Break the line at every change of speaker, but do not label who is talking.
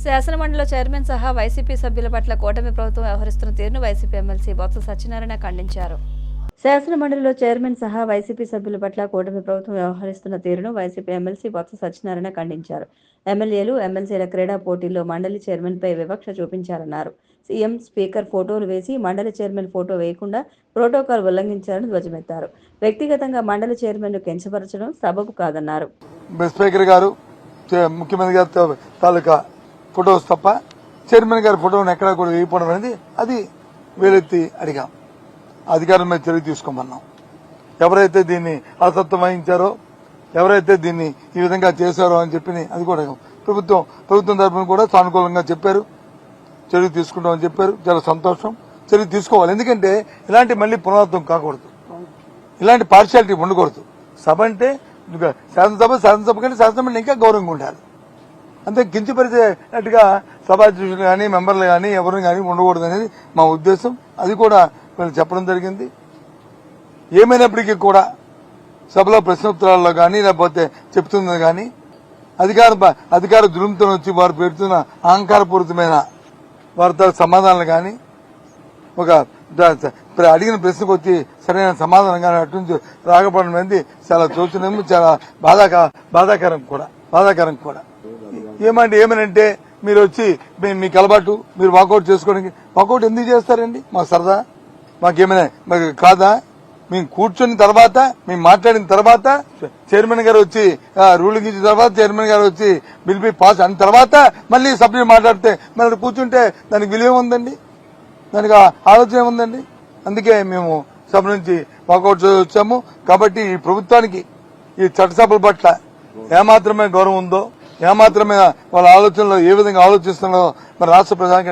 శాసనమండలిలో chairman సహా YCP సభ్యుల పట్ల కూటమి ప్రభుత్వం వ్యవహరిస్తున్న తీరును వైసీపీ ఎమ్మెల్సీ బొత్స సత్యనారాయణ ఖండించారు. శాసనమండలిలో చైర్మన్ సహా వైసీపీ సభ్యుల పట్ల కూటమి ప్రభుత్వం వ్యవహరిస్తున్న తీరును వైసీపీ ఎమ్మెల్సీ బొత్స సత్యనారాయణ ఖండించారు. ఎమ్మెల్యేలు, ఎమ్మెల్సీల క్రీడా పోటీల్లో మండలి చైర్మన్పై వివక్ష చూపించారన్నారు. సీఎం, స్పీకర్ ఫోటోలు వేసి మండలి చైర్మన్ ఫోటో వేయకుండా ప్రోటోకాల్ ఉల్లంఘించారని ధ్వజమెత్తారు. వ్యక్తిగతంగా మండలి చైర్మన్ను కించపరచడం సబబు కాదన్నారు.
స్పీకర్ గారు, ముఖ్యమంత్రి గారి తాలూకా ఫోటోస్ తప్ప చైర్మన్ గారి ఫోటోను ఎక్కడా కూడా వేయకపోవడం అనేది అది వేలెత్తి అడిగాం. అధికారుల మీద చర్య తీసుకోమన్నాం. ఎవరైతే దీన్ని అలసత్వం వహించారో, ఎవరైతే దీన్ని ఈ విధంగా చేశారో అని చెప్పి అది కూడా ప్రభుత్వం తరఫున కూడా సానుకూలంగా చెప్పారు, చర్య తీసుకుంటామని చెప్పారు. చాలా సంతోషం, చర్య తీసుకోవాలి. ఎందుకంటే ఇలాంటి మళ్లీ పునరావృతం కాకూడదు, ఇలాంటి పార్షియాలిటీ ఉండకూడదు. సభ అంటే శాసనసభ కంటే శాసనసభ ఇంకా గౌరవంగా ఉండాలి. అంతే కించపరిచేట్టుగా సభాధ్యక్షులు కానీ మెంబర్లు కానీ ఎవరిని కానీ ఉండకూడదు అనేది మా ఉద్దేశం. అది కూడా వీళ్ళు చెప్పడం జరిగింది. ఏమైనప్పటికీ కూడా సభలో ప్రశ్నోత్తరాల్లో కానీ లేకపోతే చెప్తున్నది కానీ అధికార దురంతో వచ్చి వారు పెడుతున్న అహంకారపూరితమైన వారితో సమాధానాలు కానీ ఒక అడిగిన ప్రశ్నకు వచ్చి సరైన సమాధానం కానీ అటు నుంచి రాకపోవడం అనేది చాలా శోచనీయం, చాలా బాధాకరం కూడా. ఏమనంటే మీరు వచ్చి మీకు అలవాటు, మీరు వాకౌట్ చేసుకోవడానికి వాకౌట్ ఎందుకు చేస్తారండి? మా సరదా మాకేమైనా మాకు కాదా? మేము కూర్చున్న తర్వాత, మేము మాట్లాడిన తర్వాత, చైర్మన్ గారు వచ్చి రూలింగ్ ఇచ్చిన తర్వాత, చైర్మన్ గారు వచ్చి బిల్ పాస్ అయిన తర్వాత మళ్ళీ సభ్యులు మాట్లాడితే మళ్ళీ కూర్చుంటే దానికి విలువ ఉందండి, దానికి ఆలోచన ఏముందండి? అందుకే మేము సభ నుంచి వాకౌట్ వచ్చాము. కాబట్టి ఈ ప్రభుత్వానికి ఈ చట్టసభల పట్ల ఏమాత్రమే గౌరవం ఉందో, ఏమాత్రమే వాళ్ళ ఆలోచనలో ఏ విధంగా ఆలోచిస్తున్నారో మరి రాష్ట్ర ప్రజానికి